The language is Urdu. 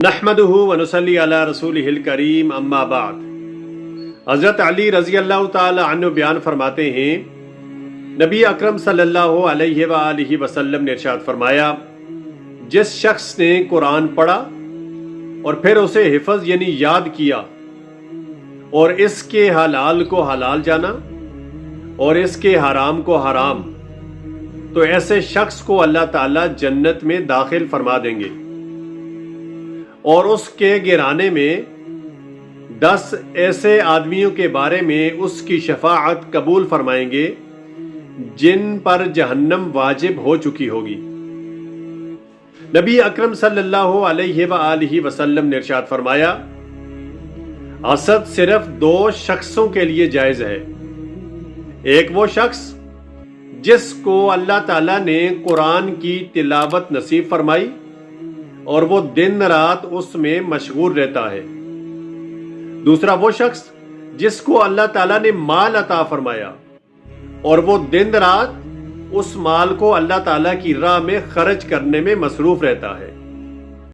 نحمدہ ونصلی علی رسولہ الکریم اما بعد۔ حضرت علی رضی اللہ تعالی عنہ بیان فرماتے ہیں، نبی اکرم صلی اللہ علیہ وآلہ وسلم نے ارشاد فرمایا، جس شخص نے قرآن پڑھا اور پھر اسے حفظ یعنی یاد کیا اور اس کے حلال کو حلال جانا اور اس کے حرام کو حرام، تو ایسے شخص کو اللہ تعالی جنت میں داخل فرما دیں گے اور اس کے گرانے میں 10 ایسے آدمیوں کے بارے میں اس کی شفاعت قبول فرمائیں گے جن پر جہنم واجب ہو چکی ہوگی۔ نبی اکرم صلی اللہ علیہ وآلہ وسلم نے ارشاد فرمایا، حسد صرف 2 شخصوں کے لیے جائز ہے۔ ایک وہ شخص جس کو اللہ تعالیٰ نے قرآن کی تلاوت نصیب فرمائی اور وہ دن رات اس میں مشغول رہتا ہے۔ دوسرا وہ شخص جس کو اللہ تعالیٰ نے مال عطا فرمایا اور وہ دن رات اس مال کو اللہ تعالیٰ کی راہ میں خرچ کرنے میں مصروف رہتا ہے۔